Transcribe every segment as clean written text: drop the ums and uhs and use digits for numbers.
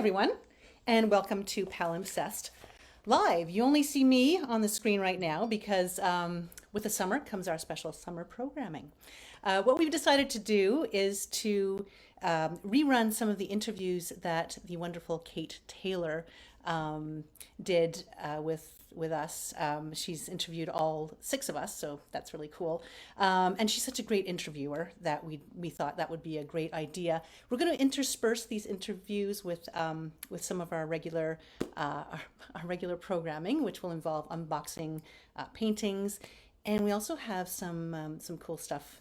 everyone, and welcome to Palimpsest Live. You only see me on the screen right now because with the summer comes our special summer programming. What we've decided to do is to rerun some of the interviews that the wonderful Kate Taylor did with us. She's interviewed all six of us, so that's really cool. And she's such a great interviewer that we thought that would be a great idea. We're going to intersperse these interviews with some of our our regular programming, which will involve unboxing paintings, and we also have some cool stuff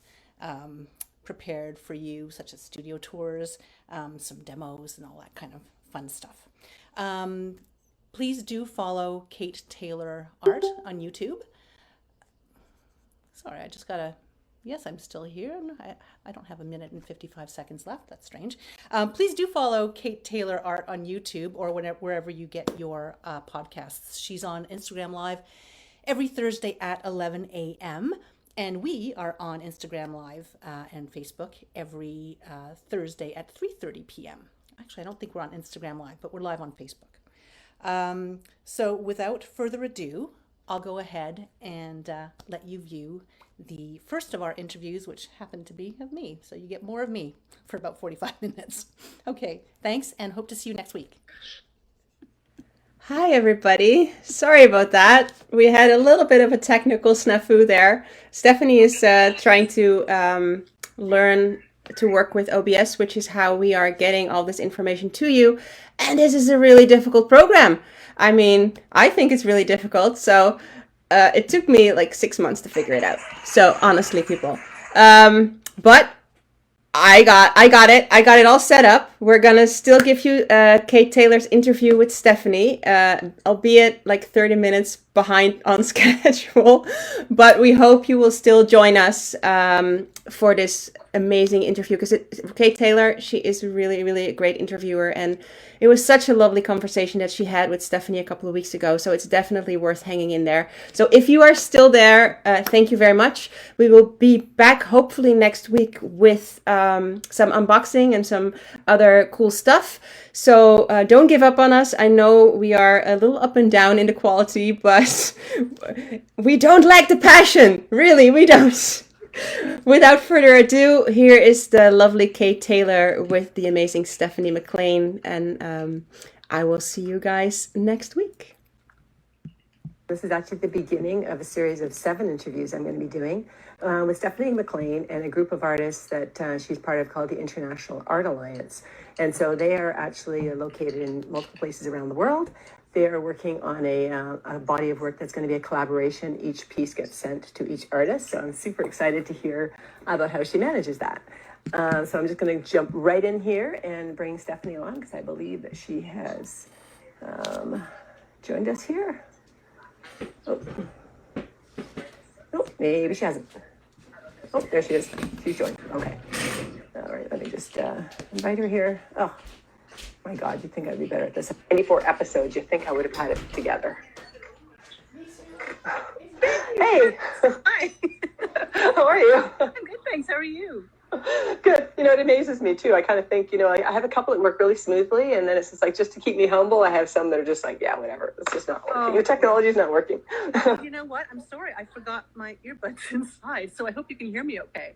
prepared for you, such as studio tours, some demos, and all that kind of fun stuff. Please do follow Kate Taylor Art on YouTube. Sorry, I just gotta, yes, I'm still here. I don't have a minute and 55 seconds left. That's strange. Please do follow Kate Taylor Art on YouTube or wherever you get your podcasts. She's on Instagram Live every Thursday at 11 a.m. And we are on Instagram Live and Facebook every Thursday at 3:30 p.m. Actually, I don't think we're on Instagram Live, but we're live on Facebook. So without further ado, I'll go ahead and let you view the first of our interviews, which happened to be of me. So you get more of me for about 45 minutes. Okay, thanks, and hope to see you next week. Hi, everybody. Sorry about that. We had a little bit of a technical snafu there. Stephanie is trying to learn to work with OBS, which is how we are getting all this information to you. And this is a really difficult program. I mean, I think it's really difficult. So it took me like 6 months to figure it out. So honestly, people. But I got it. I got it all set up. We're gonna still give you Kate Taylor's interview with Stephanie, albeit like 30 minutes behind on schedule. But we hope you will still join us for this amazing interview, because Kate Taylor, she is really, really a great interviewer, and it was such a lovely conversation that she had with Stephanie a couple of weeks ago. So it's definitely worth hanging in there. So if you are still there, thank you very much. We will be back hopefully next week with some unboxing and some other cool stuff. So don't give up on us. I know we are a little up and down in the quality, but we don't lack the passion. Really, we don't. Without further ado, here is the lovely Kate Taylor with the amazing Stephanie McLean, and I will see you guys next week. This is actually the beginning of a series of 7 interviews I'm going to be doing with Stephanie McLean and a group of artists that she's part of called the International Art Alliance. And so they are actually located in multiple places around the world. They are working on a body of work that's going to be a collaboration. Each piece gets sent to each artist. So I'm super excited to hear about how she manages that. So I'm just going to jump right in here and bring Stephanie on, because I believe that she has joined us here. Oh. Oh, maybe she hasn't. Oh, there she is. She's joined. Okay. All right, let me just invite her here. Oh. My God, you'd think I'd be better at this. 94 episodes, you'd think I would have had it together. Hey! Hi. How are you? I'm good, thanks. How are you? Good. You know, it amazes me too. I kind of think, I have a couple that work really smoothly, and then it's just like, just to keep me humble, I have some that are just like, yeah, whatever. It's just not working. The technology is not working. You know what? I'm sorry. I forgot my earbuds inside, so I hope you can hear me okay.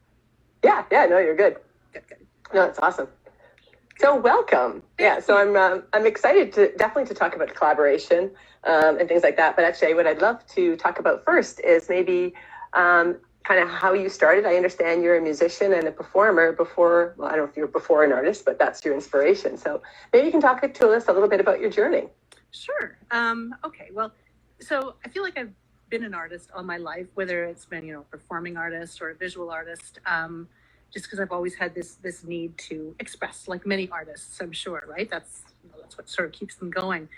Yeah, no, you're good. Good. No, it's awesome. So welcome. Yeah, so I'm excited to talk about collaboration and things like that. But actually, what I'd love to talk about first is maybe kind of how you started. I understand you're a musician and a performer before. Well, I don't know if you're before an artist, but that's your inspiration. So maybe you can talk to us a little bit about your journey. Sure. Okay. Well, so I feel like I've been an artist all my life, whether it's been performing artist or a visual artist. Just because I've always had this need to express, like many artists, I'm sure, right? That's what sort of keeps them going.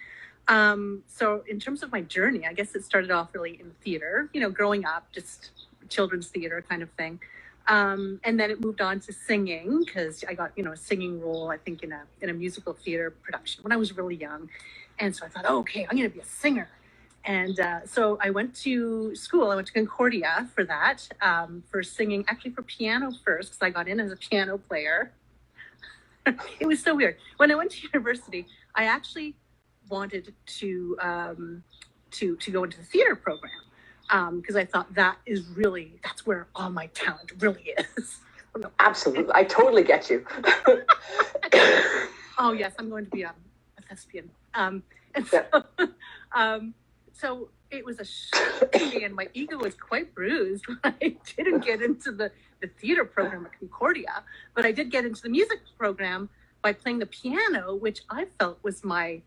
So in terms of my journey, I guess it started off really in theater, growing up, just children's theater kind of thing. And then it moved on to singing, because I got, a singing role, I think, in a musical theater production when I was really young. And so I thought, okay, I'm going to be a singer. And so I went to school. I went to Concordia for that, for singing, actually for piano first, because I got in as a piano player. It was so weird. When I went to university, I actually wanted to go into the theater program because I thought that's where all my talent really is. Absolutely. I totally get you. Oh yes, I'm going to be a thespian. And so it was a shock to me, and my ego was quite bruised when I didn't get into the theater program at Concordia, but I did get into the music program by playing the piano, which I felt was like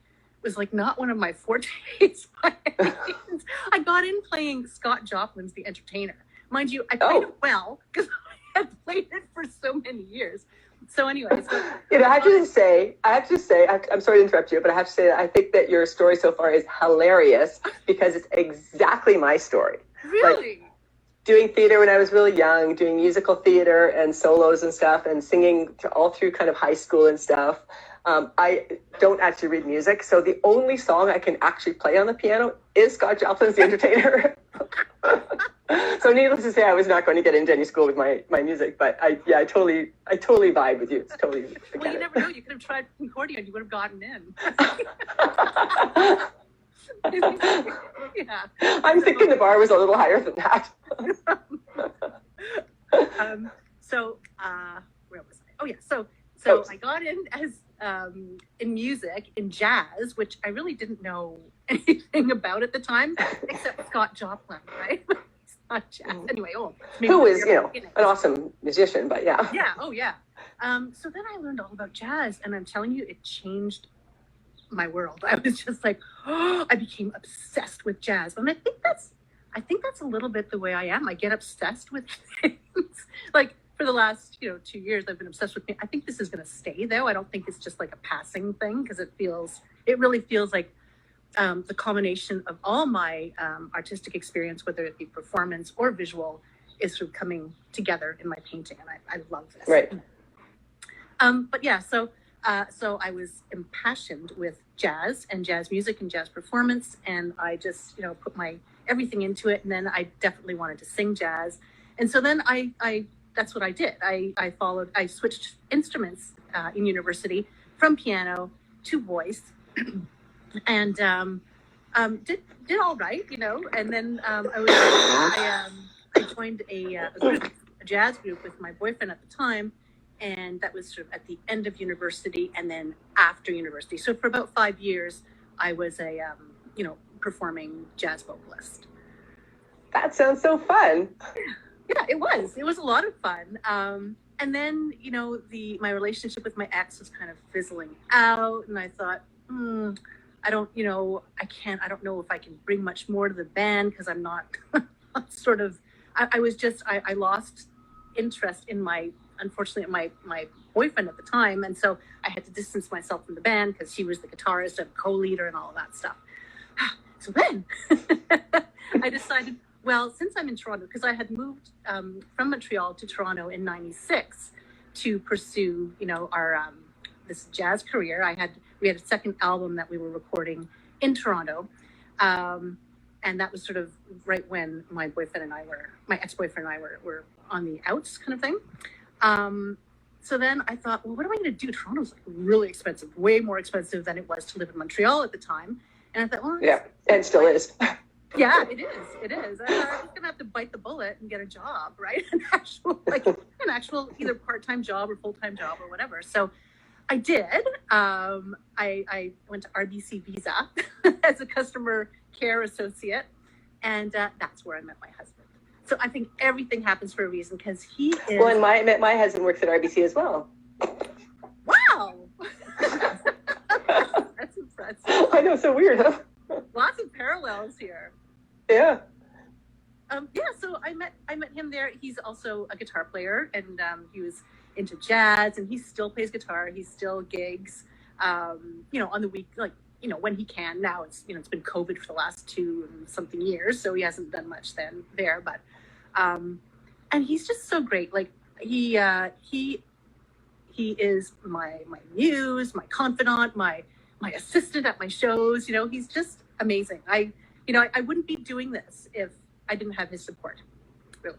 not one of my fortes. I got in playing Scott Joplin's The Entertainer. Mind you, I played it well because I had played it for so many years. So anyway, I have to say, I'm sorry to interrupt you, but I have to say that I think that your story so far is hilarious because it's exactly my story. Really? Like, doing theater when I was really young, doing musical theater and solos and stuff, and singing all through kind of high school and stuff. I don't actually read music, so the only song I can actually play on the piano is Scott Joplin's The Entertainer. So needless to say, I was not going to get into any school with my music, but I totally vibe with you. It's totally. Well, you never know. You could have tried Concordia and you would have gotten in. Yeah. I'm thinking the bar was a little higher than that. Where was I? Oh yeah. So I got in as in music, in jazz, which I really didn't know anything about at the time, except Scott Joplin, right? It's not jazz. Anyway, who is, an awesome musician, but yeah. Yeah, oh yeah. So then I learned all about jazz, and I'm telling you, it changed my world. I was just like, I became obsessed with jazz. And I think that's a little bit the way I am. I get obsessed with things. Like for the last, 2 years, I've been obsessed with I think this is going to stay though. I don't think it's just like a passing thing because it really feels like the combination of all my artistic experience, whether it be performance or visual, is sort of coming together in my painting. And I love this. Right. But yeah, so I was impassioned with jazz and jazz music and jazz performance, and I just put my everything into it. And then I definitely wanted to sing jazz, and so then I that's what I did. I switched instruments in university from piano to voice, and did all right, And then I joined a jazz group with my boyfriend at the time. And that was sort of at the end of university and then after university. So for about 5 years, I was a, performing jazz vocalist. That sounds so fun. Yeah, it was. It was a lot of fun. And then, my relationship with my ex was kind of fizzling out. And I thought, I don't know if I can bring much more to the band because I'm not sort of, I lost interest in unfortunately my boyfriend at the time, and so I had to distance myself from the band because he was the guitarist and co-leader and all of that stuff. So then I decided, well, since I'm in Toronto, because I had moved from Montreal to Toronto in '96 to pursue our this jazz career. We had a second album that we were recording in Toronto, and that was sort of right when my ex-boyfriend and I were on the outs kind of thing. So then I thought, well, what am I going to do? Toronto's like really expensive, way more expensive than it was to live in Montreal at the time. And I thought, well, yeah, and still is. Yeah, it is. I was going to have to bite the bullet and get a job, right? An actual either part-time job or full-time job or whatever. So I did. I went to RBC Visa as a customer care associate, and that's where I met my husband. So I think everything happens for a reason because he is. Well, and my husband works at RBC as well. Wow, that's impressive. I know, so weird, huh? Lots of parallels here. Yeah. So I met him there. He's also a guitar player, and he was into jazz, and he still plays guitar. He still gigs, on the week, when he can. Now it's it's been COVID for the last 2 and something years, so he hasn't done much there. But and he's just so great. Like he is my muse, my confidant, my assistant at my shows. He's just amazing. I wouldn't be doing this if I didn't have his support, really.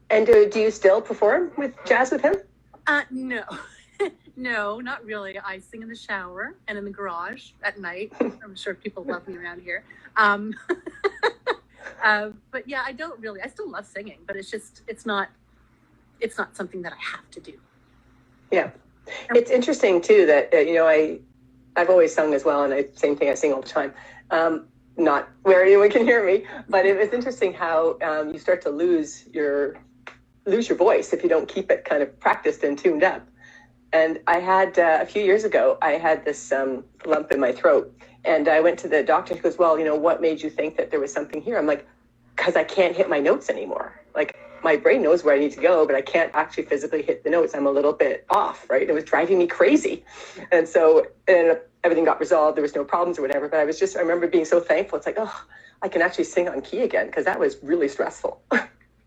And do you still perform with jazz with him? No. No, not really. I sing in the shower and in the garage at night. I'm sure people love me around here. Um, but yeah, I don't really. I still love singing, but it's not something that I have to do. Yeah. It's interesting too that, I've always sung as well, and same thing, I sing all the time. Not where anyone can hear me, but it was interesting how you start to lose your voice if you don't keep it kind of practiced and tuned up. And I had, a few years ago, I had this lump in my throat, and I went to the doctor, and he goes, well, what made you think that there was something here? I'm like, because I can't hit my notes anymore. Like, my brain knows where I need to go, but I can't actually physically hit the notes. I'm a little bit off, right? It was driving me crazy. And so everything got resolved. There was no problems or whatever, but I remember being so thankful. It's like, oh, I can actually sing on key again, because that was really stressful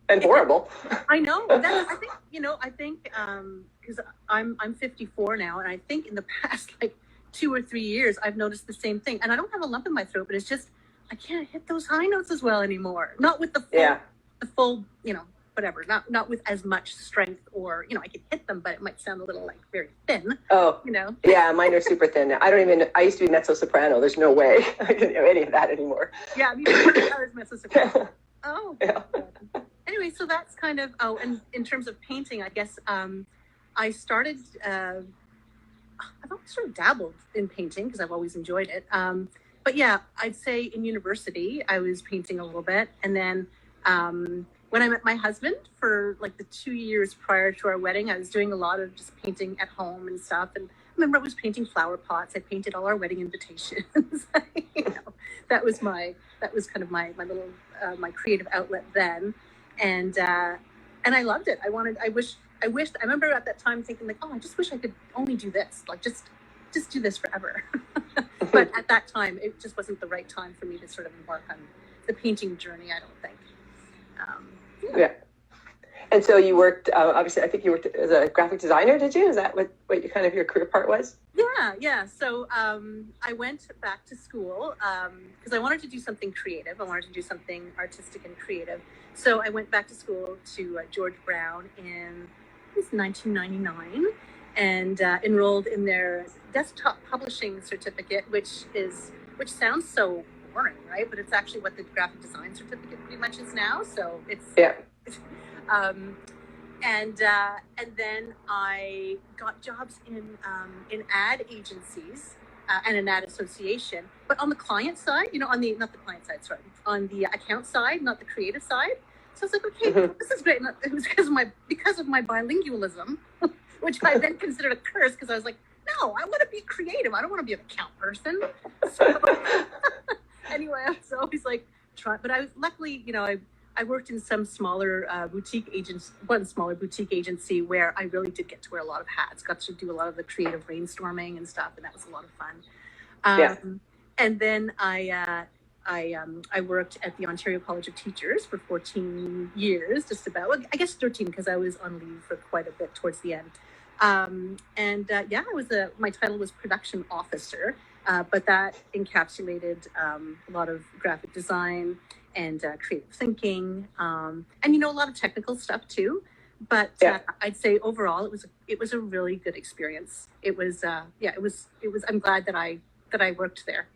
and horrible. I know. I think, because I'm 54 now, and I think in the past, like 2 or 3 years, I've noticed the same thing. And I don't have a lump in my throat, but it's just, I can't hit those high notes as well anymore. Not with the full, whatever, not with as much strength, or, I can hit them, but it might sound a little like very thin. Oh, yeah, mine are super thin. I used to be mezzo soprano. There's no way I can do any of that anymore. Yeah, I was mezzo soprano. Oh, yeah. Anyway, so that's kind of, and in terms of painting, I guess, I started, I've always sort of dabbled in painting because I've always enjoyed it. But yeah, I'd say in university, I was painting a little bit. And then when I met my husband for like the 2 years prior to our wedding, I was doing a lot of just painting at home and stuff. And I remember I was painting flower pots. I painted all our wedding invitations. That was kind of my little, my creative outlet then. And I loved it. I remember at that time thinking like, oh, I just wish I could only do this, like just do this forever. But at that time, it just wasn't the right time for me to sort of embark on the painting journey, I don't think. Yeah. And so you worked, obviously, I think you worked as a graphic designer, did you? Is that what your career part was? Yeah. So I went back to school because I wanted to do something creative. I wanted to do something artistic and creative. So I went back to school to George Brown in 1999 and enrolled in their desktop publishing certificate, which sounds so boring, right? But it's actually what the graphic design certificate pretty much is now. So it's and then I got jobs in ad agencies and an ad association, but on the client side, on the account side, not the creative side. So I was like, okay, this is great. And it was because of my bilingualism, which I then considered a curse because I was like, no, I want to be creative. I don't want to be an account person. So anyway, I was always like trying, but I was luckily, I worked in some smaller one smaller boutique agency where I really did get to wear a lot of hats, got to do a lot of the creative brainstorming and stuff, and that was a lot of fun. And then I worked at the Ontario College of Teachers for 14 years, just about, well, I guess 13 because I was on leave for quite a bit towards the end. My title was production officer, but that encapsulated a lot of graphic design and creative thinking, and a lot of technical stuff too. But I'd say overall it was a really good experience. It was I'm glad that I worked there.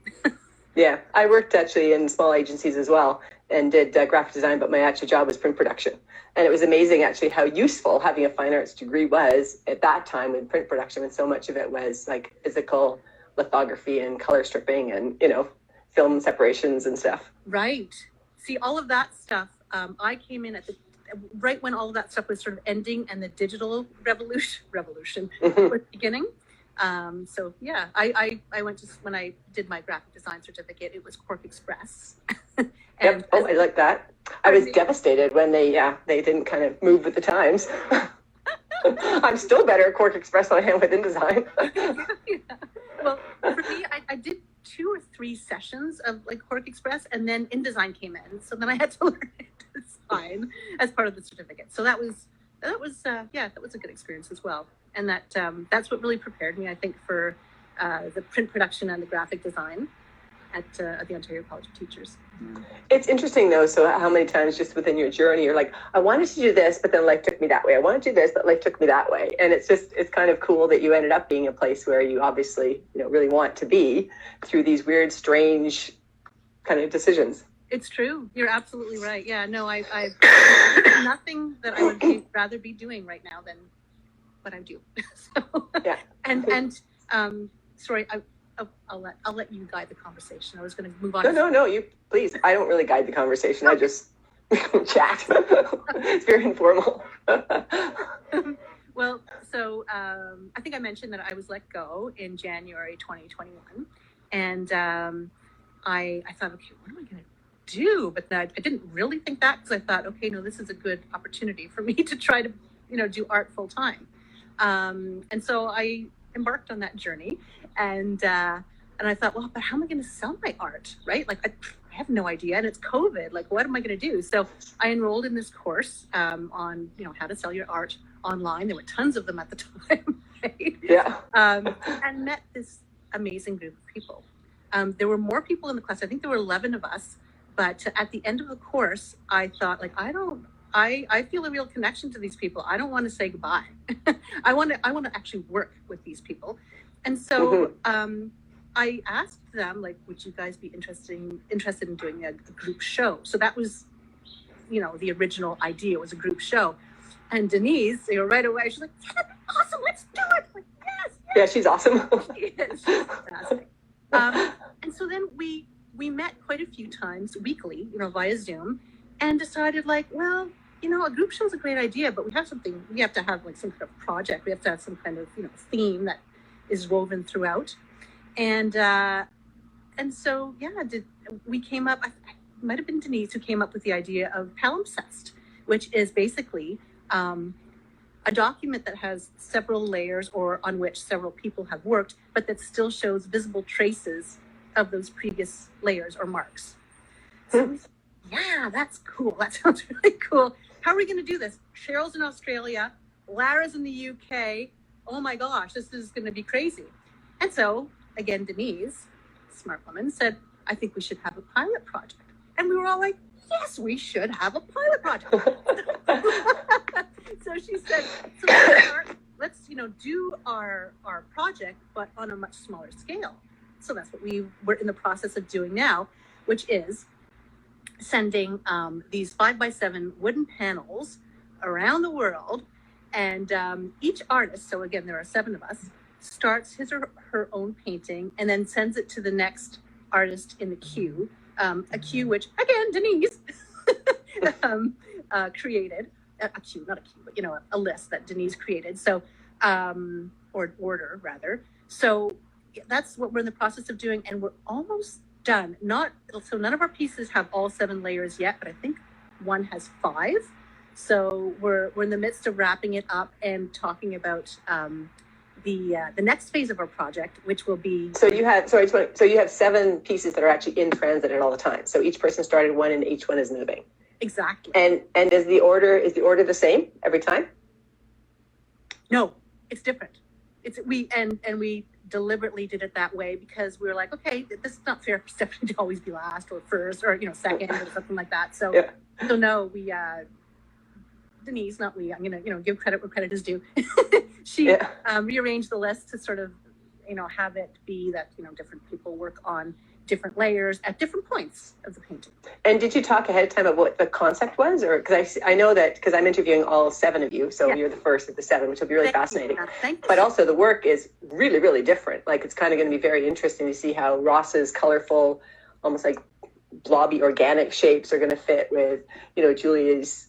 Yeah, I worked actually in small agencies as well and did graphic design, but my actual job was print production. And it was amazing actually how useful having a fine arts degree was at that time in print production, when so much of it was like physical lithography and color stripping and, film separations and stuff. Right. See, all of that stuff, I came in right when all of that stuff was sort of ending and the digital revolution was beginning. So yeah, I went to, when I did my graphic design certificate, it was Cork Express. Yep. Oh, I like that. I was devastated when they didn't kind of move with the times. I'm still better at Cork Express than I am with InDesign. Yeah. Well, for me, I did 2 or 3 sessions of like Cork Express, and then InDesign came in, so then I had to learn InDesign as part of the certificate. So that was a good experience as well, and that's what really prepared me, I think, for the print production and the graphic design. at the Ontario College of Teachers. It's interesting though. So how many times just within your journey, you're like, I wanted to do this, but then life took me that way. I wanted to do this, but life took me that way. And it's kind of cool that you ended up being a place where you obviously, really want to be through these weird, strange kind of decisions. It's true. You're absolutely right. Yeah, no, I've nothing that I would rather be doing right now than what I do. So, yeah. And sorry, I'll let you guide the conversation. I was going to move on. No, you please. I don't really guide the conversation. I just chat. It's very informal. Well, so I think I mentioned that I was let go in January 2021, and I thought, okay, what am I going to do? But I didn't really think that, because I thought, okay, no, this is a good opportunity for me to try to do art full time, and so I embarked on that journey, and I thought, well, but how am I going to sell my art, right? Like I have no idea, and it's COVID. Like, what am I going to do? So I enrolled in this course on how to sell your art online. There were tons of them at the time, right? Yeah. And met this amazing group of people. There were more people in the class. I think there were 11 of us. But at the end of the course, I thought, like, I feel a real connection to these people. I don't want to say goodbye. I want to actually work with these people. And so I asked them, like, would you guys be interested in doing a group show? So that was, the original idea was a group show. And Denise, right away, she's like, yeah, that'd be awesome. Let's do it. Like, yes. Yeah, she's awesome. She is. She's fantastic. And so then we met quite a few times weekly, via Zoom, and decided, like, well, a group show is a great idea, but we have to have like some kind of project. We have to have some kind of, theme that is woven throughout. And so, we came up, it might have been Denise who came up with the idea of Palimpsest, which is basically a document that has several layers, or on which several people have worked, but that still shows visible traces of those previous layers or marks. So yeah, that's cool. That sounds really cool. How are we going to do this? Cheryl's in Australia, Lara's in the UK. Oh my gosh, this is going to be crazy. And so, again, Denise, smart woman, said, I think we should have a pilot project. And we were all like, yes, we should have a pilot project. So she said, so let's do our project, but on a much smaller scale. So that's what we're in the process of doing now, which is sending these 5x7 wooden panels around the world. And each artist, so again, there are 7 of us, starts his or her own painting and then sends it to the next artist in the queue. A queue which, again, Denise created. A queue, not a queue, but a list that Denise created. So, or an order rather. So that's what we're in the process of doing, and we're almost done. So none of our pieces have all 7 layers yet, but I think one has 5. So we're in the midst of wrapping it up and talking about the next phase of our project, which will be. So you have 7 pieces that are actually in transit at all the time. So each person started one, and each one is moving. Exactly. And is the order the same every time? No, it's different. We deliberately did it that way because we were like, okay, this is not fair for Stephanie to always be last or first or second or something like that. So so no, we Denise, not we. I'm gonna give credit where credit is due. She rearranged the list to sort of have it be that different people work on different layers at different points of the painting. And did you talk ahead of time about what the concept was, or because I know that because I'm interviewing all 7 of you, so you're the first of the 7, which will be really fascinating. Thank you. But also the work is really, really different. Like it's kind of going to be very interesting to see how Ross's colorful, almost like blobby organic shapes are going to fit with Julia's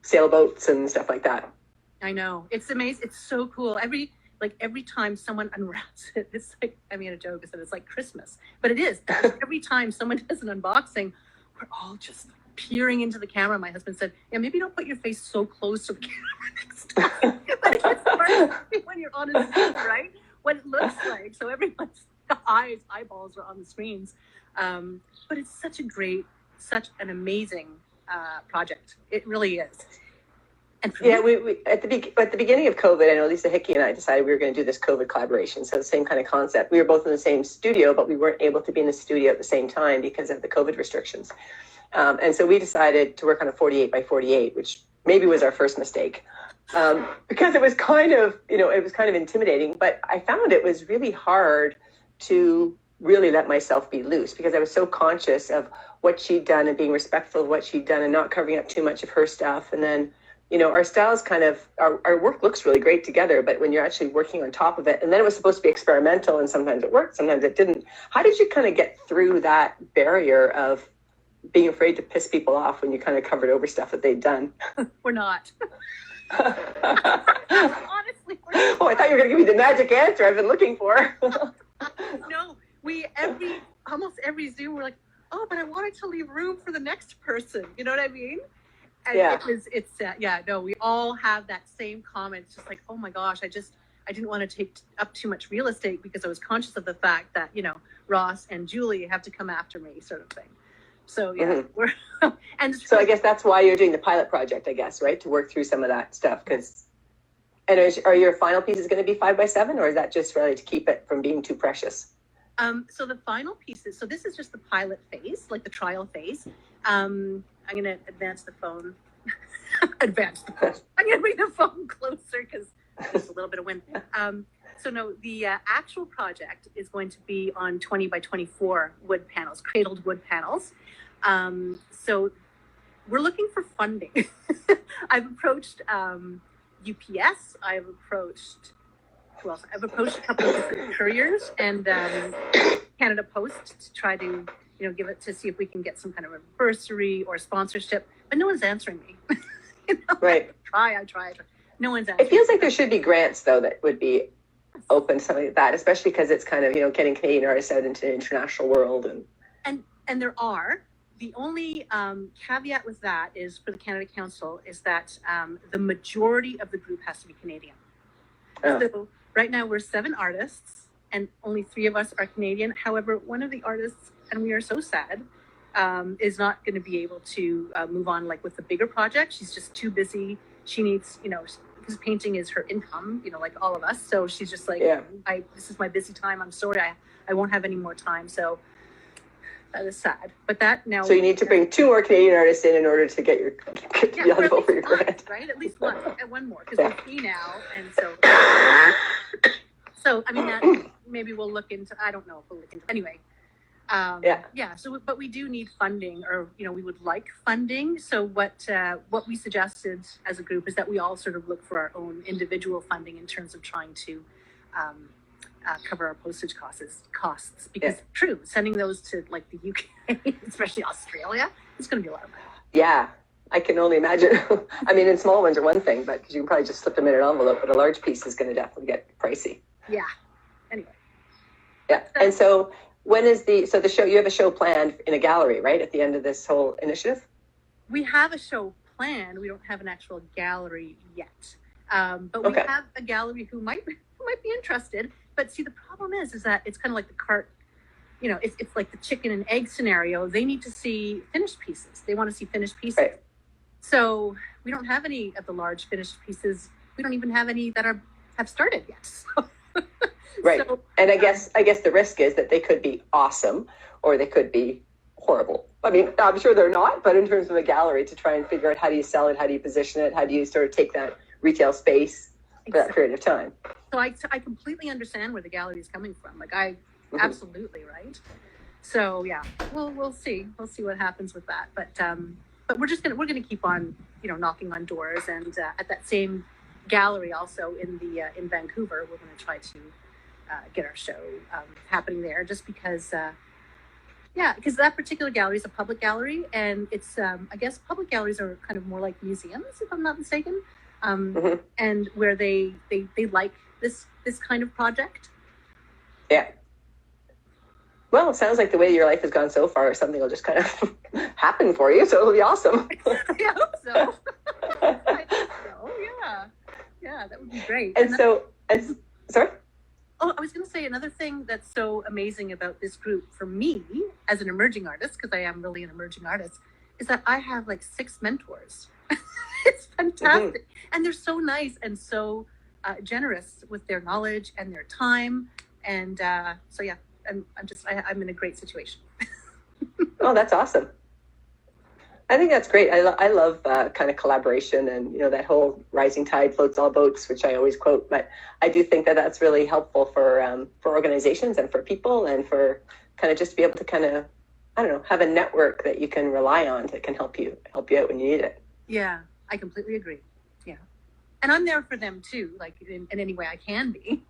sailboats and stuff like that. I know, it's amazing. It's so cool. Every time someone unwraps it, it's like, I mean, a joke is that it's like Christmas, but it is. Every time someone does an unboxing, we're all just peering into the camera. My husband said, yeah, maybe don't put your face so close to the camera next time. But it's hard when you're on a screen, right? What it looks like. So everyone's eyeballs are on the screens. But it's such an amazing project. It really is. And for Yeah, me, we at the beginning of COVID, I know Lisa Hickey and I decided we were going to do this COVID collaboration. So the same kind of concept. We were both in the same studio, but we weren't able to be in the studio at the same time because of the COVID restrictions. And so we decided to work on a 48 by 48, which maybe was our first mistake, because it was kind of, it was kind of intimidating. But I found it was really hard to really let myself be loose because I was so conscious of what she'd done and being respectful of what she'd done and not covering up too much of her stuff. And then, our styles kind of, our work looks really great together, but when you're actually working on top of it, and then it was supposed to be experimental and sometimes it worked, sometimes it didn't. How did you kind of get through that barrier of being afraid to piss people off when you kind of covered over stuff that they'd done? we're not. Honestly, we're not. Oh, I thought you were going to give me the magic answer I've been looking for. No, almost every Zoom, we're like, oh, but I wanted to leave room for the next person. You know what I mean? And Yeah. we all have that same comment. It's just like, oh my gosh, I didn't want to take up too much real estate because I was conscious of the fact that, Ross and Julie have to come after me, sort of thing. So yeah, we're and So I guess that's why you're doing the pilot project, I guess, right? To work through some of that stuff. And are your final pieces going to be 5x7, or is that just really to keep it from being too precious? So the final pieces, so this is just the pilot phase, like the trial phase. I'm going to advance the phone. I'm going to bring the phone closer because there's a little bit of wind. So no, the actual project is going to be on 20 by 24 wood panels, cradled wood panels. So we're looking for funding. I've approached UPS. I've approached a couple of different couriers and Canada Post to try to, give it to see if we can get some kind of a bursary or sponsorship. But no one's answering me. Right. I try. No one's answering. It feels like there should be grants, though, that would be open to something like that, especially because it's kind of, getting Canadian artists out into the international world. And there are. The only caveat with that is for the Canada Council is that the majority of the group has to be Canadian. Oh. So right now we're 7 artists and only 3 of us are Canadian. However, one of the artists, and we are so sad, is not going to be able to move on like with the bigger project. She's just too busy. She needs, because painting is her income, like all of us. So she's just like, this is my busy time. I'm sorry, I won't have any more time. So that is sad. But that now. So you need to bring 2 more Canadian artists in order to get to be eligible for your grant. Right? At least one more, because we're 3 now. And so I mean, that maybe we'll look into, I don't know if we'll look into, anyway. So, but we do need funding, or, we would like funding. So what we suggested as a group is that we all sort of look for our own individual funding in terms of trying to cover our postage costs because true, sending those to like the UK, especially Australia, it's going to be a lot of money. Yeah, I can only imagine. I mean, and small ones are one thing, but because you can probably just slip them in an envelope, but a large piece is going to definitely get pricey. Yeah. Anyway. Yeah, and so when is the show? You have a show planned in a gallery, right? At the end of this whole initiative. We have a show planned. We don't have an actual gallery yet, but we have a gallery who might be interested. But see, the problem is that it's kind of like the cart. It's like the chicken and egg scenario. They need to see finished pieces. They want to see finished pieces. Right. So we don't have any of the large finished pieces. We don't even have any that have started yet. So. Right. So, and I guess the risk is that they could be awesome or they could be horrible. I mean, I'm sure they're not, but in terms of a gallery, to try and figure out how do you sell it, how do you position it, how do you sort of take that retail space for that period of time. So I completely understand where the gallery is coming from. Like absolutely, right? So yeah, we'll see. We'll see what happens with that. But we're gonna keep on, knocking on doors, and at that same gallery also in Vancouver, we're going to try to get our show happening there, just because because that particular gallery is a public gallery, and it's I guess public galleries are kind of more like museums, if I'm not mistaken, and where they like this kind of project. Yeah. Well, it sounds like the way your life has gone so far, something will just kind of happen for you, so it'll be awesome. I hope so. I think so. Yeah, that would be great. Sorry? Oh, I was going to say another thing that's so amazing about this group for me as an emerging artist, because I am really an emerging artist, is that I have like 6 mentors. It's fantastic. And they're so nice and so generous with their knowledge and their time. And so, yeah, I'm in a great situation. Oh, that's awesome. I think that's great. I love kind of collaboration and, that whole rising tide floats all boats, which I always quote. But I do think that that's really helpful for organizations and for people and for kind of just to be able to kind of, I don't know, have a network that you can rely on that can help you out when you need it. Yeah, I completely agree. Yeah. And I'm there for them too, like in any way I can be.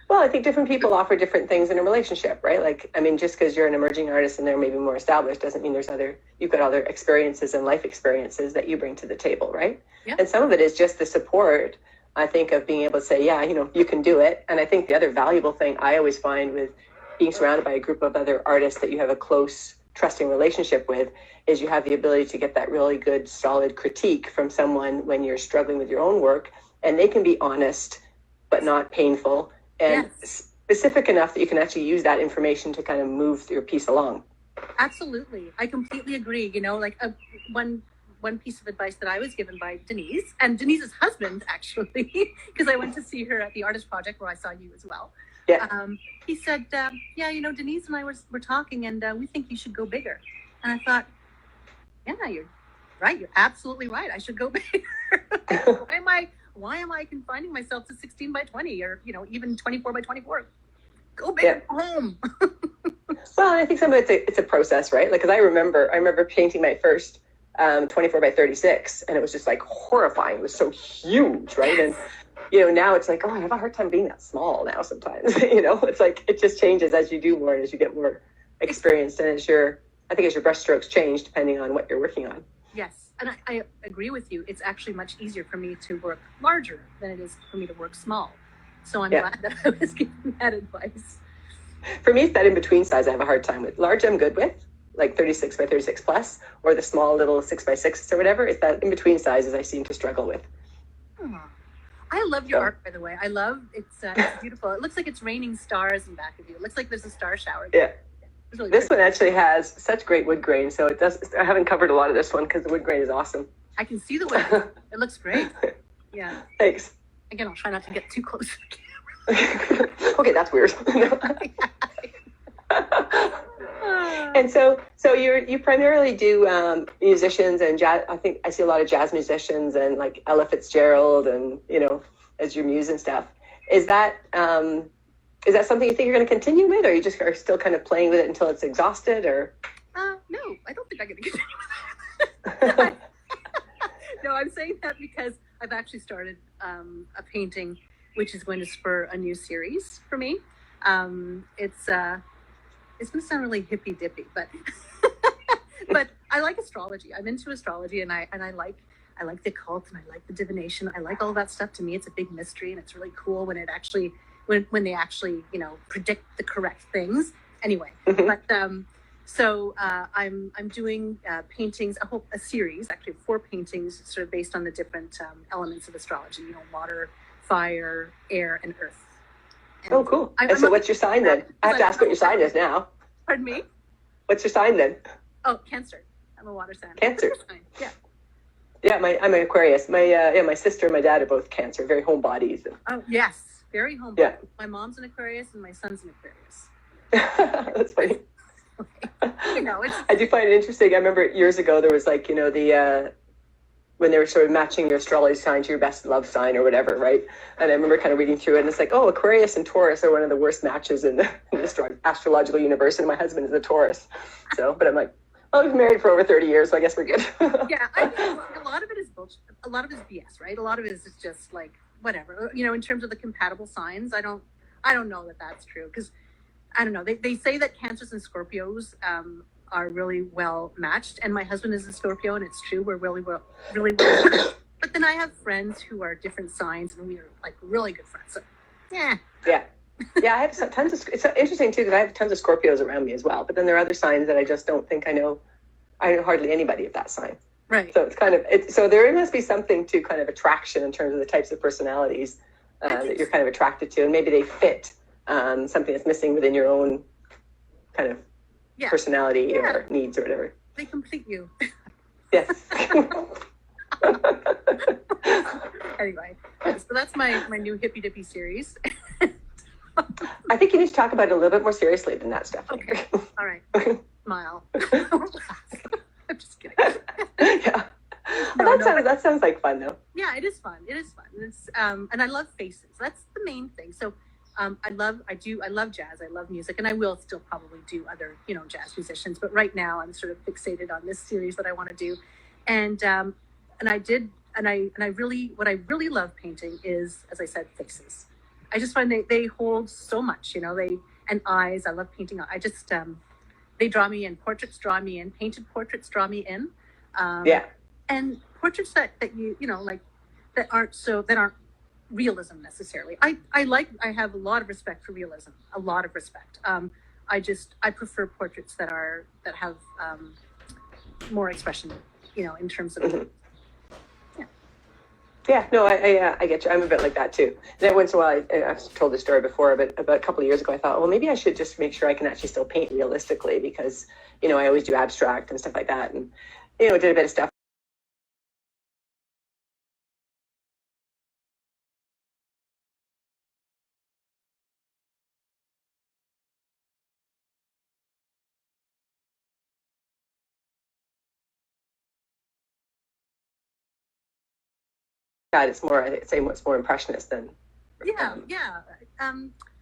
Well, I think different people offer different things in a relationship, right? Like, I mean, just because you're an emerging artist and they're maybe more established doesn't mean you've got other experiences and life experiences that you bring to the table, right? Yeah. And some of it is just the support, I think, of being able to say, yeah, you can do it. And I think the other valuable thing I always find with being surrounded by a group of other artists that you have a close, trusting relationship with is you have the ability to get that really good, solid critique from someone when you're struggling with your own work. And they can be honest, but not painful. And specific enough that you can actually use that information to kind of move your piece along. Absolutely. I completely agree. Like one piece of advice that I was given by Denise and Denise's husband, actually, because I went to see her at the Artist Project where I saw you as well. Yeah. He said, Denise and I were talking and we think you should go bigger. And I thought, yeah, you're right. You're absolutely right. I should go bigger. Why am I confining myself to 16 by 20 or, even 24 by 24? Go big home. Well, I think some of it's a process, right? Like, because I remember painting my first 24 by 36 and it was just like horrifying. It was so huge, right? And, now it's like, oh, I have a hard time being that small now sometimes. It's like, it just changes as you do more and as you get more experienced and as your brushstrokes change depending on what you're working on. Yes. And I agree with you. It's actually much easier for me to work larger than it is for me to work small. So I'm glad that I was given that advice. For me, it's that in-between size I have a hard time with. Large I'm good with, like 36 by 36 plus, or the small little 6 by 6 or whatever. It's that in-between sizes I seem to struggle with. Oh, I love your art, by the way. I love it's beautiful. It looks like it's raining stars in back of you. It looks like there's a star shower there. Yeah. Really this one actually has such great wood grain, so it does. I haven't covered a lot of this one because the wood grain is awesome. I can see the wood grain. It looks great. Yeah. Thanks. Again, I'll try not to get too close to the camera. Okay, that's weird. And so you primarily do musicians and jazz. I think I see a lot of jazz musicians and like Ella Fitzgerald and as your muse and stuff. Is that something you think you're going to continue with, or you just are still kind of playing with it until it's exhausted, or? No, I don't think I'm going to continue with that. No, I'm saying that because I've actually started a painting, which is going to spur a new series for me. It's going to sound really hippy dippy, but but I like astrology. I'm into astrology, and I like the occult, and I like the divination. I like all that stuff. To me, it's a big mystery, and it's really cool when it actually. When they actually, predict the correct things. Anyway, but so I'm doing paintings, a series, actually 4 paintings, sort of based on the different elements of astrology. Water, fire, air, and earth. And oh, cool! And so, what's your sign then? I have to ask what your sign is now. Pardon me? What's your sign then? Oh, Cancer. I'm a water sign. Cancer. Yeah. Yeah, I'm an Aquarius. My sister and my dad are both Cancer, very homebodies. Oh yes. Very homebody. Yeah. My mom's an Aquarius and my son's an Aquarius. That's funny. I do find it interesting. I remember years ago there was like, when they were sort of matching your astrology sign to your best love sign or whatever, right? And I remember kind of reading through it and it's like, oh, Aquarius and Taurus are one of the worst matches in the astrological universe, and my husband is a Taurus. So, but I'm like, oh, we've been married for over 30 years, so I guess we're good. Yeah, I mean, a lot of it is bullshit. A lot of it is BS, right? A lot of it is just like, whatever, in terms of the compatible signs, I don't know that that's true, because I don't know. They say that Cancers and Scorpios are really well matched, and my husband is a Scorpio, and it's true, we're really well matched. But then I have friends who are different signs, and we are like really good friends. So, yeah. I have tons of. It's interesting too because I have tons of Scorpios around me as well. But then there are other signs that I just don't think I know. I know hardly anybody of that sign. Right. So it's kind of so there must be something to kind of attraction in terms of the types of personalities that you're kind of attracted to, and maybe they fit something that's missing within your own kind of personality or needs or whatever. They complete you. Yes. Anyway, so that's my new hippy dippy series. I think you need to talk about it a little bit more seriously than that, Stephanie. Okay, all right. Smile. I'm just kidding. Yeah. Well, that sounds like fun, though. Yeah, it is fun. It is fun. It's and I love faces. That's the main thing. So I love jazz. I love music, and I will still probably do other, jazz musicians. But right now, I'm sort of fixated on this series that I want to do, and I really, what I really love painting is, as I said, faces. I just find they hold so much, and eyes. I love painting. I just they draw me in. Portraits draw me in. Painted portraits draw me in. Yeah. And portraits that like that aren't realism necessarily. I have a lot of respect for realism, a lot of respect. I prefer portraits that have more expression, in terms of. Mm-hmm. Yeah, no, I get you. I'm a bit like that too. And every once in a while, I've told this story before, but about a couple of years ago, I thought, well, maybe I should just make sure I can actually still paint realistically, because, I always do abstract and stuff like that. And, did a bit of stuff. It's more, I'd say it's more impressionist than. Yeah.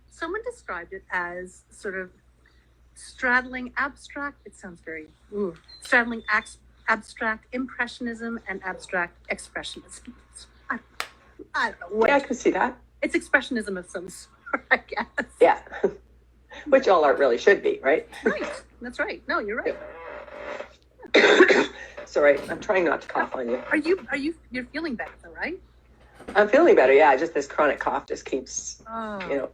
Someone described it as sort of straddling abstract. It sounds very straddling abstract impressionism and abstract expressionism. I don't know. Yeah, I can see that. It's expressionism of some sort, I guess. Yeah, which all art really should be, right? Right. That's right. No, you're right. Sorry, I'm trying not to cough on you. You're feeling better though, right? I'm feeling better. Yeah, just this chronic cough just keeps, And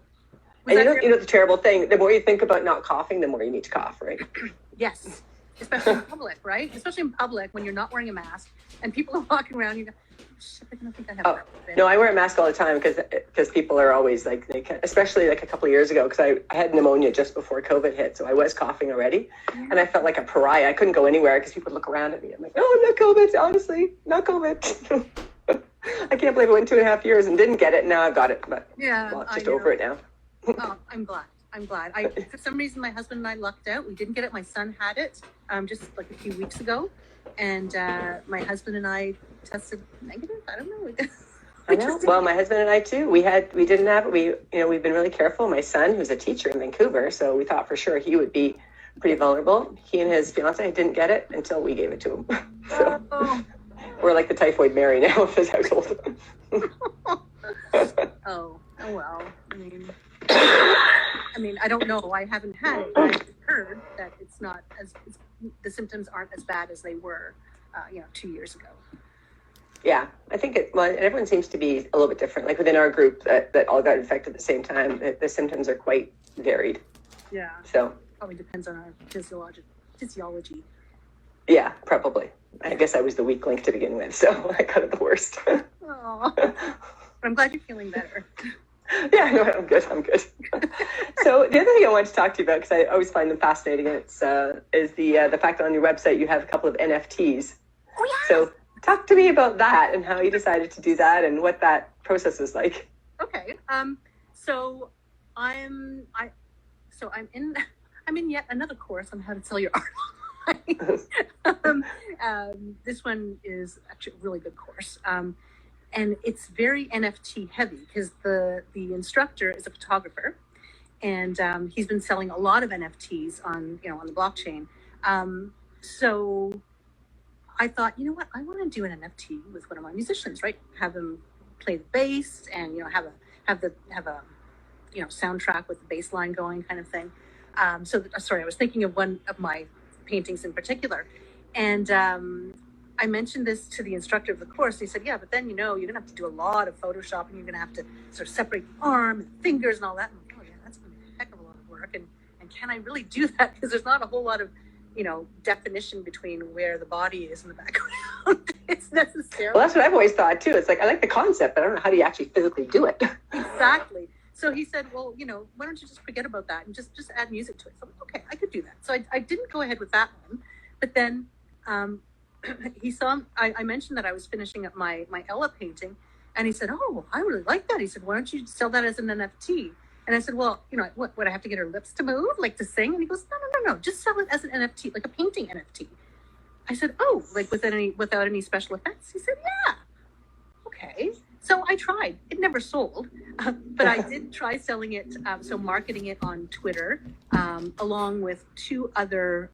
the terrible thing, the more you think about not coughing, the more you need to cough, right? Yes, especially in public, right? Especially in public when you're not wearing a mask and people are walking around. You go, shit, I don't think I have. Oh, no, I wear a mask all the time because people are always like, especially like a couple of years ago, because I had pneumonia just before COVID hit, so I was coughing already, and I felt like a pariah. I couldn't go anywhere because people would look around at me. I'm like, oh, I'm not COVID, honestly, not COVID. I can't believe it went 2.5 years and didn't get it. Now I've got it, but it's just over it now. Oh, I'm glad. For some reason, my husband and I lucked out. We didn't get it. My son had it just like a few weeks ago, and my husband and I tested negative. I don't know. I know. Well, my husband and I too. We didn't have it. We've been really careful. My son, who's a teacher in Vancouver, so we thought for sure he would be pretty vulnerable. He and his fiance didn't get it until we gave it to him. So we're like the typhoid Mary now of his household. Oh well. I mean, I don't know. I haven't had it. I've heard that it's not the symptoms aren't as bad as they were, 2 years ago. Yeah, I think everyone seems to be a little bit different. Like within our group that all got infected at the same time, the symptoms are quite varied. Yeah. So probably depends on our physiology. Yeah, probably. I guess I was the weak link to begin with, so I got it the worst. Oh, but I'm glad you're feeling better. Yeah, no, I'm good. So the other thing I wanted to talk to you about, because I always find them fascinating, is the fact that on your website you have a couple of NFTs. Oh yeah. So talk to me about that and how you decided to do that and what that process was like. Okay. So I'm in yet another course on how to sell your art. This one is actually a really good course. And it's very NFT heavy because the instructor is a photographer, and he's been selling a lot of NFTs on the blockchain. So I thought, you know what, I want to do an NFT with one of my musicians, right? Have them play the bass and have a soundtrack with the bass line going, kind of thing. I was thinking of one of my paintings in particular, and I mentioned this to the instructor of the course. He said, yeah, but then, you're going to have to do a lot of Photoshop, and you're going to have to sort of separate the arm and fingers and all that. And I'm like, oh, yeah, that's going to be a heck of a lot of work. And can I really do that? Because there's not a whole lot of, definition between where the body is in the background. It's necessary. Well, that's what I've always thought, too. It's like, I like the concept, but I don't know how do you actually physically do it. Exactly. So he said, well, why don't you just forget about that and just add music to it? So I'm like, okay, I could do that. So I didn't go ahead with that one. But then he saw, I mentioned that I was finishing up my Ella painting, and he said, "Oh, I really like that." He said, "Why don't you sell that as an NFT?" And I said, "Well, what would I have to get her lips to move, like to sing?" And he goes, "No, just sell it as an NFT, like a painting NFT." I said, "Oh, like without any special effects?" He said, "Yeah." Okay. So I tried. It never sold, but I did try selling it, so marketing it on Twitter, along with two other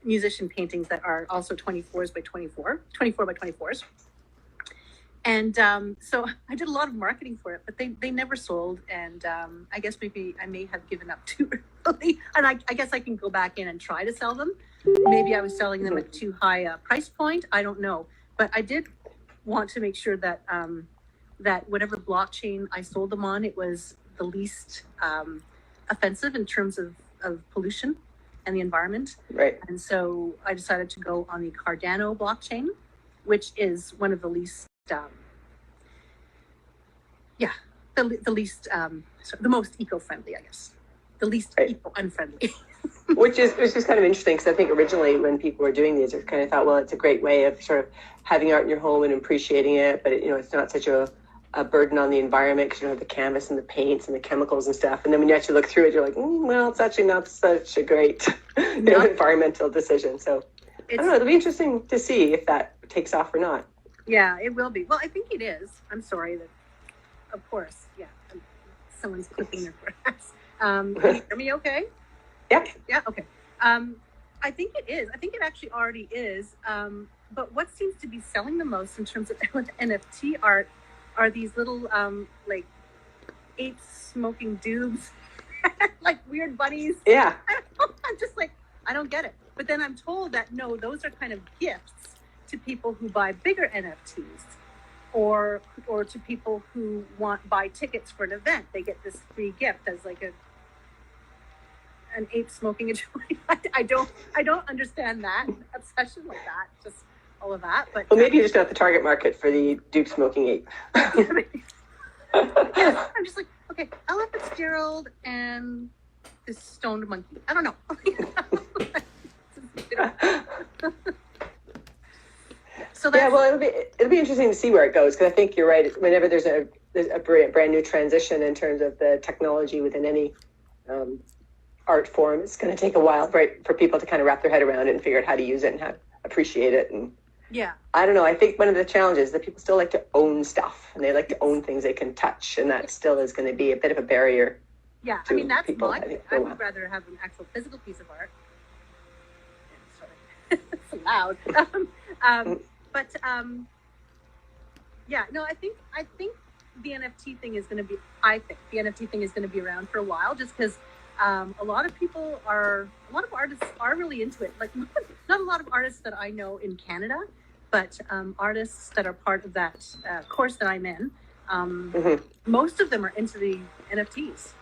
musician paintings that are also 24s by 24, 24 by 24s. And so I did a lot of marketing for it, but they never sold. And I guess maybe I may have given up too early. And I guess I can go back in and try to sell them. Maybe I was selling them at too high a price point. I don't know. But I did want to make sure that that whatever blockchain I sold them on, it was the least offensive in terms of pollution and the environment. Right. And so I decided to go on the Cardano blockchain, which is one of the least, the least, the most eco-friendly, I guess, the least eco-unfriendly. which is kind of interesting, because I think originally when people were doing these, I kind of thought, well, it's a great way of sort of having art in your home and appreciating it, but it's not such a burden on the environment, because you don't have the canvas and the paints and the chemicals and stuff. And then when you actually look through it, you're like, well, it's actually not such a great environmental decision. So I don't know, it'll be interesting to see if that takes off or not. Yeah, it will be. Well, I think it is. I'm sorry that, of course, someone's clipping their grass. Can you hear me okay? Yep. Yeah, okay. I think it is. I think it actually already is. But what seems to be selling the most in terms of NFT art are these little like apes smoking doobs, like weird bunnies. Yeah. I'm just like, I don't get it. But then I'm told that no, those are kind of gifts to people who buy bigger NFTs, or to people who buy tickets for an event. They get this free gift as like an ape smoking a joint. I don't understand that obsession with that. Just all of that. But well, maybe you're just not the target market for the dupe smoking ape. Yeah, I'm just like, okay, Ella Fitzgerald and this stoned monkey. I don't know. So that's, well, it'll be interesting to see where it goes, because I think you're right. Whenever there's a brand new transition in terms of the technology within any art form, it's going to take a while for people to kind of wrap their head around it and figure out how to use it and how to appreciate it. And I don't know. I think one of the challenges is that people still like to own stuff, and they like to own things they can touch, and that still is going to be a bit of a barrier. Yeah, I mean, that's people, I would rather have an actual physical piece of art. Sorry, it's loud. But I think the NFT thing is going to be. I think the NFT thing is going to be around for a while, just because a lot of artists are really into it. Like not a lot of artists that I know in Canada, but artists that are part of that course that I'm in. Most of them are into the NFTs.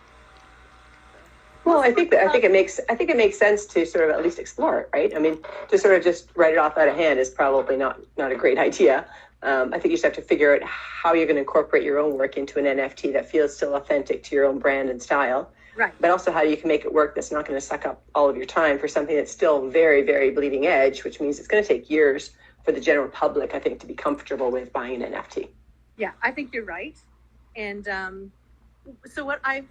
Well, I think it makes sense to sort of at least explore it, right? I mean, to sort of just write it off out of hand is probably not a great idea. I think you just have to figure out how you're going to incorporate your own work into an NFT that feels still authentic to your own brand and style. Right. But also how you can make it work that's not going to suck up all of your time for something that's still very, very bleeding edge, which means it's going to take years for the general public, I think, to be comfortable with buying an NFT. Yeah, I think you're right. And so what I've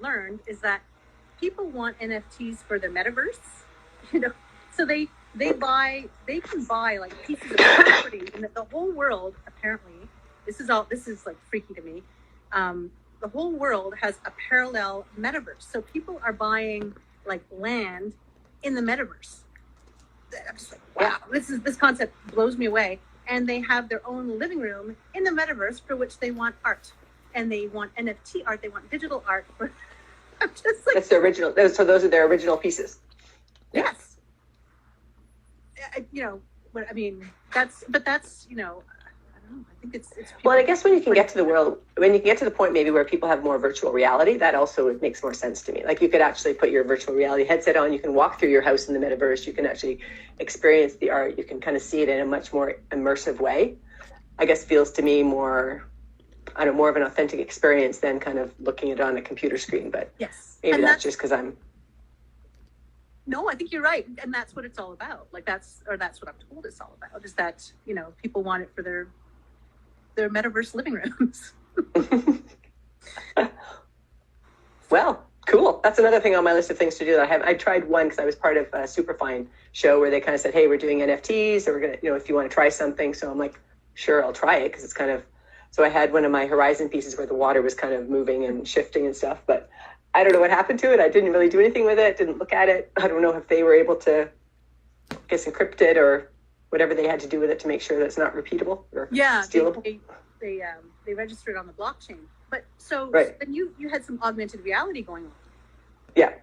learned is that people want NFTs for their metaverse, so they can buy like pieces of property, and the whole world, apparently, this is like freaky to me. The whole world has a parallel metaverse, so people are buying like land in the metaverse. I'm just like, wow, this concept blows me away. And they have their own living room in the metaverse for which they want art. And they want NFT art, they want digital art. I'm just like, that's the original. So those are their original pieces. Yes. But I mean, that's I don't know. I think it's well, I guess when you can get to the point maybe where people have more virtual reality, that also makes more sense to me. Like you could actually put your virtual reality headset on, you can walk through your house in the metaverse, you can actually experience the art, you can kind of see it in a much more immersive way. I guess feels to me more of an authentic experience than kind of looking at it on a computer screen. But yes, maybe that's just because I'm No, I think you're right, and that's what it's all about. Like that's what I'm told it's all about. Is that people want it for their metaverse living rooms. Well, cool. That's another thing on my list of things to do. That I tried one because I was part of a Superfine show where they kind of said, hey, we're doing NFTs, or we're going to, if you want to try something. So I'm like, sure, I'll try it, because it's kind of, so I had one of my Horizon pieces where the water was kind of moving and shifting and stuff, but I don't know what happened to it. I didn't really do anything with it, didn't look at it. I don't know if they were able to, I guess, encrypt it or whatever they had to do with it to make sure that it's not repeatable or stealable. They registered on the blockchain. But so Right. then you had some augmented reality going on. Yeah.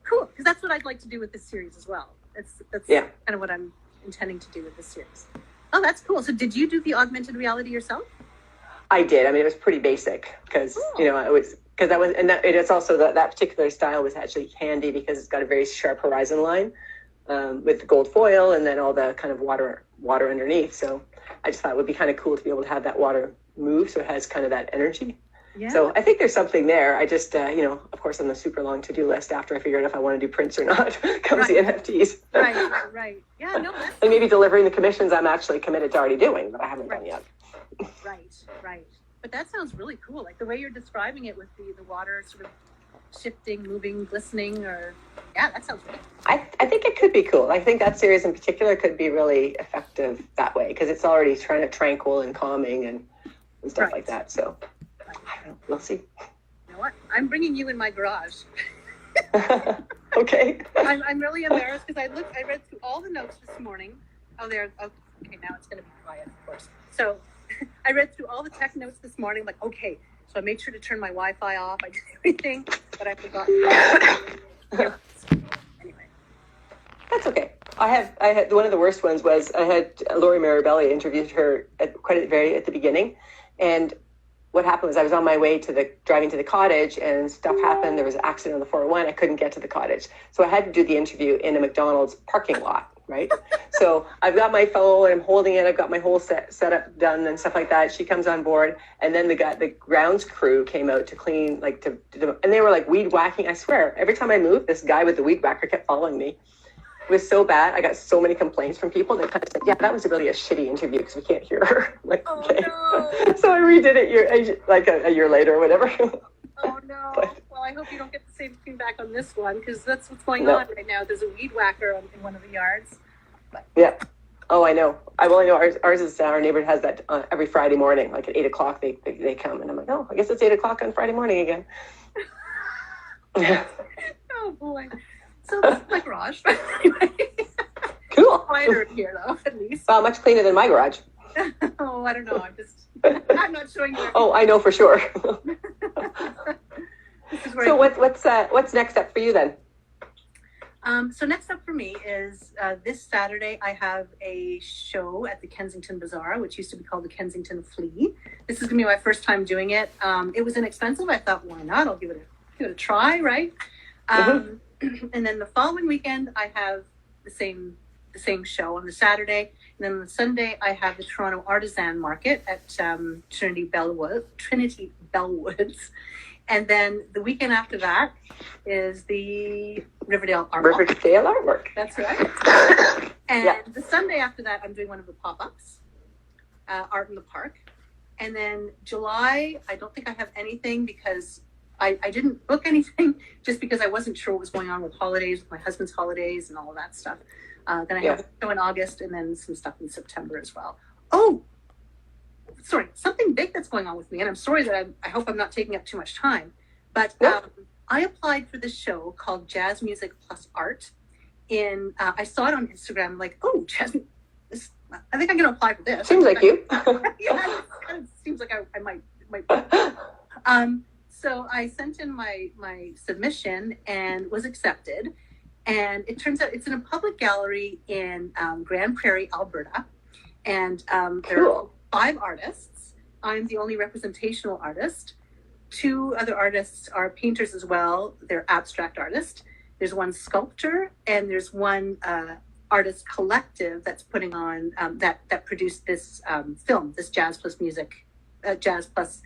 Cool, because that's what I'd like to do with this series as well. That's Yeah. kind of what I'm intending to do with this series. Oh, that's cool. So did you do the augmented reality yourself? I did. I mean, it was pretty basic because, it was, because that was, and that, it's also that particular style was actually handy because it's got a very sharp horizon line with the gold foil and then all the kind of water underneath. So I just thought it would be kind of cool to be able to have that water move. So it has kind of that energy. Yeah. So I think there's something there. I just, of course, on the super long to-do list after I figured out if I want to do prints or not comes the NFTs. Right. Yeah, no, that's... And maybe delivering the commissions I'm actually committed to already doing, but I haven't done yet. Right. But that sounds really cool. Like the way you're describing it with the water sort of shifting, moving, glistening, that sounds really cool. I think it could be cool. I think that series in particular could be really effective that way because it's already trying to tranquil and calming and stuff like that. So I don't know. We'll see. You know what? I'm bringing you in my garage. Okay. I'm really embarrassed because I read through all the notes this morning. Okay, now it's going to be quiet, of course. So I read through all the tech notes this morning. I'm like, okay, so I made sure to turn my Wi-Fi off. I did everything, but I forgot. Anyway. That's okay. I had one of the worst ones was I had Lori Marabelli interviewed her at the beginning, and what happened was I was on my way driving to the cottage and stuff happened. There was an accident on the 401. I couldn't get to the cottage. So I had to do the interview in a McDonald's parking lot, right? So I've got my phone, I'm holding it. I've got my whole setup done and stuff like that. She comes on board and then the grounds crew came out to clean, and they were like weed whacking. I swear, every time I moved, this guy with the weed whacker kept following me. It was so bad. I got so many complaints from people. They kind of said, yeah, that was really a shitty interview because we can't hear her. Like, oh, okay. No. So I redid it a year later or whatever. Oh, no. Well, I hope you don't get the same feedback on this one because that's what's going No. on right now. There's a weed whacker in one of the yards. But... Yeah. Oh, I know. I know ours is, our neighborhood has that every Friday morning, like at 8 o'clock, they come. And I'm like, oh, I guess it's 8 o'clock on Friday morning again. Oh, boy. So this is my garage. Cool. Quieter in here, though, at least. Well, much cleaner than my garage. Oh, I don't know. I'm not showing you. Oh, I know for sure. So what's next up for you then? So next up for me is this Saturday I have a show at the Kensington Bazaar, which used to be called the Kensington Flea. This is going to be my first time doing it. It was inexpensive. I thought, why not? I'll give it a try, right? And then the following weekend I have the same show on the Saturday, and then on the Sunday I have the Toronto Artisan Market at Trinity Bellwoods, and then the weekend after that is the Riverdale Artwork. That's right. And the Sunday after that I'm doing one of the pop-ups, Art in the Park, and then July I don't think I have anything because I didn't book anything just because I wasn't sure what was going on with holidays, with my husband's holidays and all of that stuff. Then I have a show in August and then some stuff in September as well. Oh, sorry, something big that's going on with me. And I'm sorry that I hope I'm not taking up too much time. But I applied for this show called Jazz Music Plus Art. I saw it on Instagram, like, oh, jazz. I think I'm going to apply for this. Seems like you. Yeah, it kind of seems like I might. So I sent in my submission and was accepted. And it turns out it's in a public gallery in Grand Prairie, Alberta. And there are 5 artists. I'm the only representational artist. 2 other artists are painters as well. They're abstract artists. There's one sculptor and there's one artist collective that's putting on that produced this film, this Jazz Music Plus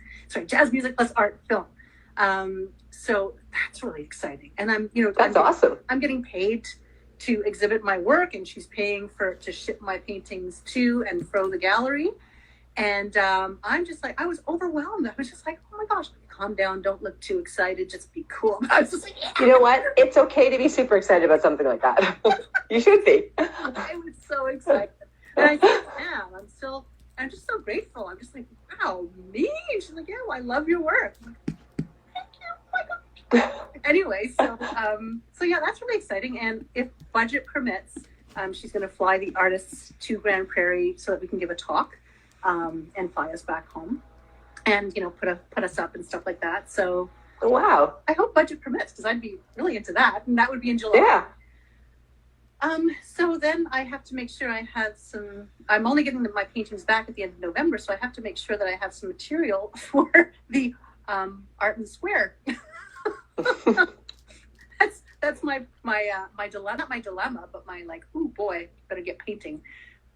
Art film. So that's really exciting. And that's awesome. I'm getting paid to exhibit my work, and she's paying to ship my paintings to and fro the gallery. And I'm just like, I was overwhelmed. I was just like, oh my gosh, calm down, don't look too excited, just be cool. I was just like, yeah. You know what? It's okay to be super excited about something like that. You should be. I was so excited. And I still am. I'm just so grateful. I'm just like, wow, me? And she's like, yeah, well, I love your work. I'm like, thank you. Oh my gosh. Anyway, so yeah, that's really exciting. And if budget permits, she's going to fly the artists to Grand Prairie so that we can give a talk, and fly us back home, and put us up and stuff like that. So Wow. I hope budget permits, because I'd be really into that, and that would be in July. Yeah. So then I have to make sure I have I'm only getting my paintings back at the end of November, so I have to make sure that I have some material for the art and square. That's my dilemma, not my dilemma, but my like, oh boy, better get painting.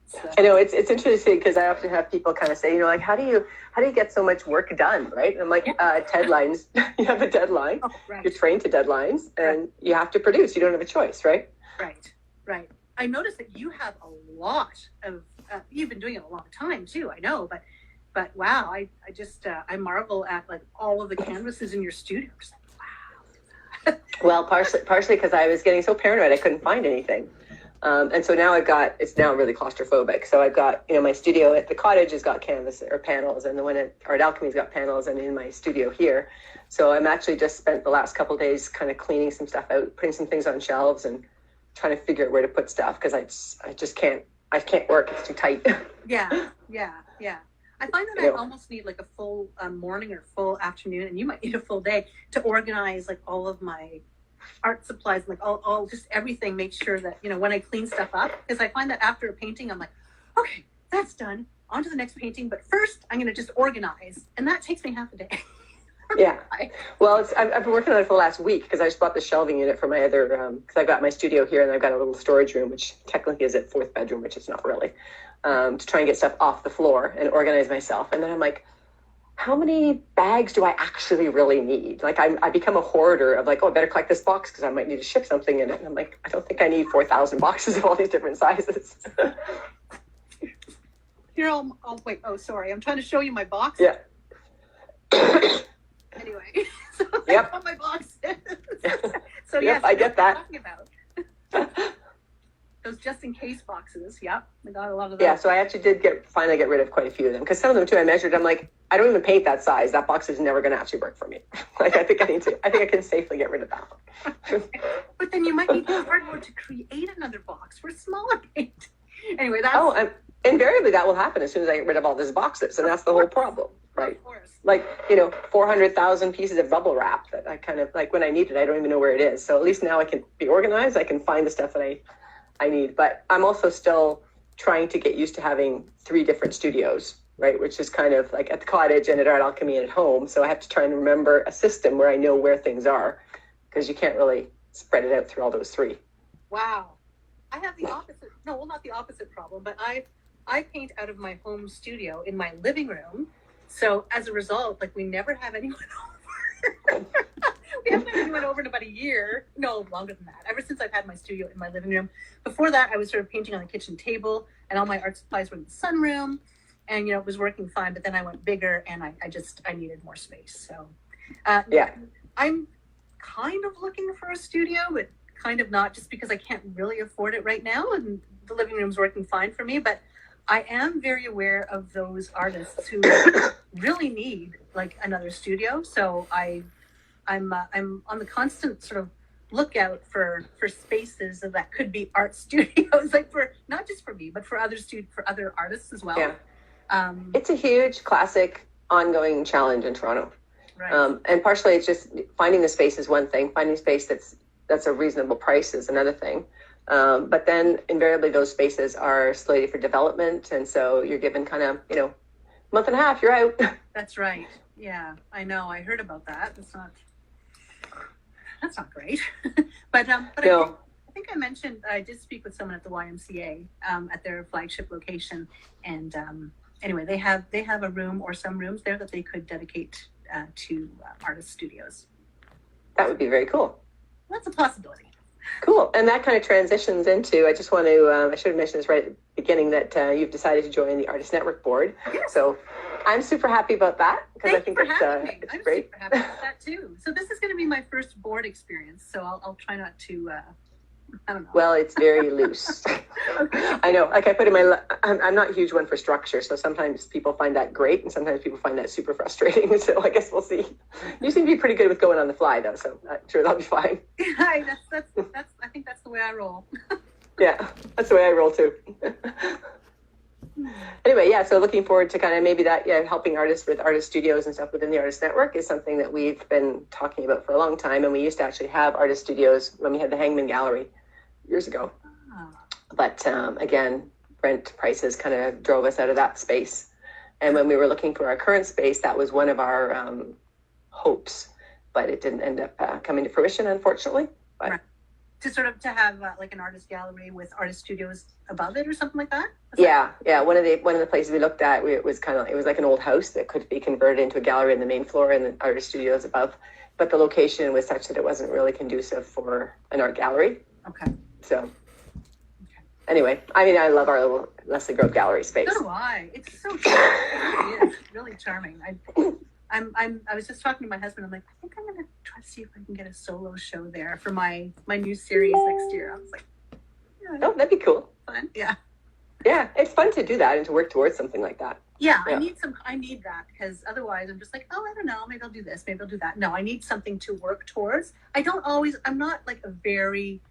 So. I know it's interesting because I often have people kind of say, like, how do you get so much work done, right? And I'm like, deadlines. You have a deadline. Oh, right. You're trained to deadlines, and you have to produce. You don't have a choice, right? Right. I noticed that you have a lot of. You've been doing it a long time too. I know, but wow, I just I marvel at like all of the canvases in your studio. Just like, wow. Well, partially because I was getting so paranoid I couldn't find anything. And so now it's now really claustrophobic. So I've got, my studio at the cottage has got canvas or panels, and the one at Art Alchemy's got panels, and in my studio here. So I'm actually just spent the last couple of days kind of cleaning some stuff out, putting some things on shelves, and trying to figure out where to put stuff, because I just can't work. It's too tight. Yeah. I find that I almost need like a full morning or full afternoon, and you might need a full day to organize like all of my art supplies, like all just everything. Make sure that when I clean stuff up, because I find that after a painting I'm like, okay, that's done, on to the next painting, but first I'm going to just organize, and that takes me half a day. Yeah. Well, I've been working on it for the last week, because I just bought the shelving unit for my other, because I've got my studio here, and I've got a little storage room, which technically is a fourth bedroom, which it's not really, to try and get stuff off the floor and organize myself. And then I'm like, how many bags do I actually really need? Like I become a hoarder of like, I better collect this box because I might need to ship something in it. And I'm like, I don't think I need 4,000 boxes of all these different sizes. Here, I'll wait. Oh, sorry. I'm trying to show you my box. Yeah. Anyway, so yep. I got my boxes. So yep, yes, I get that. Talking about. Those just in case boxes. Yep, I got a lot of those. Yeah, so I actually did finally get rid of quite a few of them, because some of them too I measured. I'm like, I don't even paint that size. That box is never going to actually work for me. Like I think I can safely get rid of that one. But then you might need cardboard to create another box for smaller paint. Anyway, that's invariably that will happen as soon as I get rid of all these boxes, and that's the whole problem, right? Of course. Like 400,000 pieces of bubble wrap that I kind of like when I need it, I don't even know where it is. So at least now I can be organized. I can find the stuff that I need, but I'm also still trying to get used to having 3 different studios, right? Which is kind of like at the cottage and at Art Alchemy and at home. So I have to try and remember a system where I know where things are, because you can't really spread it out through all those 3. Wow. I have the opposite. No, well, not the opposite problem, but I paint out of my home studio in my living room. So as a result, like we never have anyone over. We haven't had anyone over in about a year. No, longer than that. Ever since I've had my studio in my living room. Before that, I was sort of painting on the kitchen table, and all my art supplies were in the sunroom, and it was working fine. But then I went bigger, and I needed more space. So Yeah, I'm kind of looking for a studio, but kind of not, just because I can't really afford it right now, and the living room's working fine for me. But I am very aware of those artists who really need like another studio. So I'm on the constant sort of lookout for spaces that could be art studios, like for not just for me, but for other artists as well. Yeah. It's a huge classic ongoing challenge in Toronto. Right. And partially it's just finding the space is one thing. Finding space that's a reasonable price is another thing. But then invariably those spaces are slated for development. And so you're given kind of, month and a half, you're out. That's right. Yeah, I know. I heard about that. That's not great. But No. I think I mentioned I did speak with someone at the YMCA at their flagship location, and anyway, they have a room or some rooms there that they could dedicate to artist studios. That would be very cool. That's a possibility. Cool. And that kind of transitions into, I just want to, I should have mentioned this right at the beginning, that you've decided to join the Artist Network Board. Yes. So I'm super happy about that, because I think Thank you for having me. it's I'm great. super happy about that too. So this is going to be my first board experience. So I'll try not to, I don't know. Well, it's very loose. Okay. I know, like I put in I'm not a huge one for structure, so sometimes people find that great, and sometimes people find that super frustrating. So I guess we'll see. You seem to be pretty good with going on the fly, though, so I'm sure that'll be fine. Yeah, that's I think that's the way I roll. Yeah, that's the way I roll too. Anyway, yeah, so looking forward to kind of maybe that, yeah, helping artists with artist studios and stuff within the Artist Network is something that we've been talking about for a long time. And we used to actually have artist studios when we had the Hangman Gallery years ago. Oh. But again, rent prices kind of drove us out of that space. And when we were looking for our current space, that was one of our hopes, but it didn't end up coming to fruition, unfortunately. But Right. To have like an artist gallery with artist studios above it or something like that. yeah, one of the places we looked at, it was like an old house that could be converted into a gallery in the main floor and the artist studios above. But the location was such that it wasn't really conducive for an art gallery. Okay. So anyway, I mean, I love our little Leslie Grove gallery space. So do I. It's so charming. It really is really charming. I was just talking to my husband. I'm like, I think I'm gonna try to see if I can get a solo show there for my new series next year. I was like, yeah, Oh, that'd be cool. fun. Yeah. Yeah, it's fun to do that and to work towards something like that. Yeah, Yeah. I need that, because otherwise I'm just like, oh, I don't know, maybe I'll do this, maybe I'll do that. No, I need something to work towards. I'm not like a very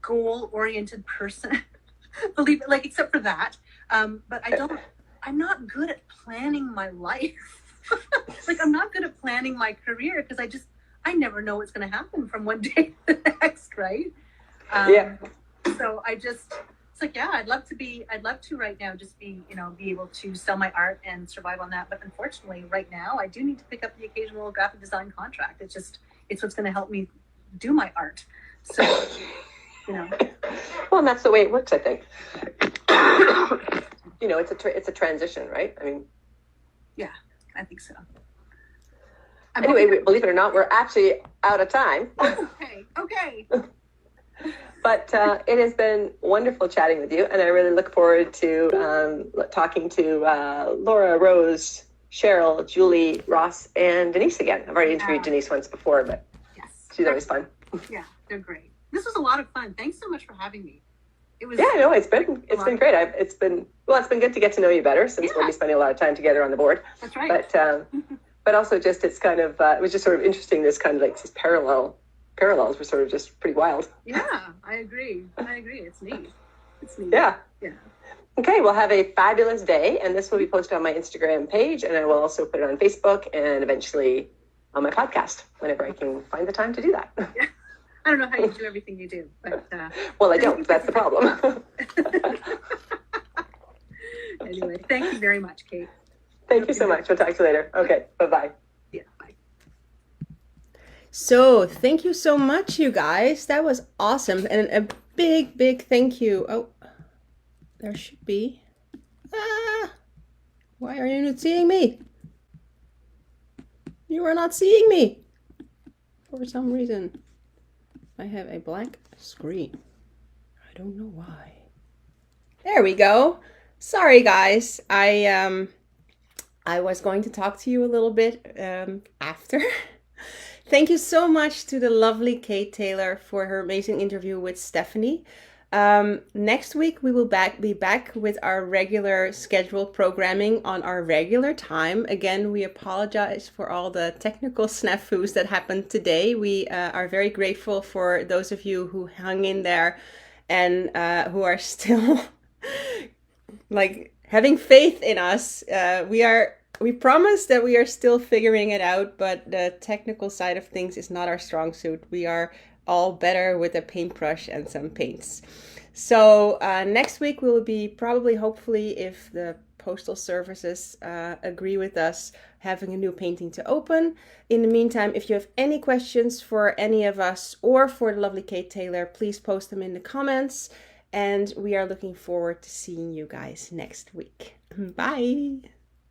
goal oriented person. Believe it, like, except for that. But I'm not good at planning my life. Like, I'm not good at planning my career, because I never know what's going to happen from one day to the next, right? Yeah. So it's like, yeah, I'd love to right now just be able to sell my art and survive on that. But unfortunately, right now, I do need to pick up the occasional graphic design contract. It's what's going to help me do my art. So, Well, and that's the way it works, I think. It's a transition, right? I mean, yeah, I think so. anyway, believe it or not, we're actually out of time. Okay. But it has been wonderful chatting with you, and I really look forward to talking to Laura, Rose, Cheryl, Julie, Ross, and Denise again. I've already interviewed Denise once before, but Yes. she's always fun. Yeah, they're great. This was a lot of fun. Thanks so much for having me. It was. Yeah, no, it's been great. It's been good to get to know you better, since we'll be spending a lot of time together on the board. That's right. But also just it's kind of it was just sort of interesting. This kind of like these parallels were sort of just pretty wild. Yeah, I agree. It's neat. Yeah. Yeah. Okay, well, have a fabulous day, and this will be posted on my Instagram page, and I will also put it on Facebook and eventually on my podcast whenever I can find the time to do that. Yeah. I don't know how you do everything you do, but Well, I don't. That's the problem. Anyway, thank you very much, Kate. Thank you so much. We'll talk to you later. Okay, bye-bye. Yeah, bye. So thank you so much, you guys. That was awesome. And a big, big thank you. Oh, there should be. Why are you not seeing me? You are not seeing me. For some reason, I have a blank screen. I don't know why. There we go. Sorry, guys. I was going to talk to you a little bit after. Thank you so much to the lovely Kate Taylor for her amazing interview with Stephanie. Next week we will be back with our regular scheduled programming on our regular time. Again, we apologize for all the technical snafus that happened today. We are very grateful for those of you who hung in there and who are still like having faith in us. We promise that we are still figuring it out, but the technical side of things is not our strong suit. We are all better with a paintbrush and some paints. So next week we will be probably, hopefully, if the postal services agree with us, having a new painting to open. In the meantime, if you have any questions for any of us or for the lovely Kate Taylor, please post them in the comments. And we are looking forward to seeing you guys next week. Bye.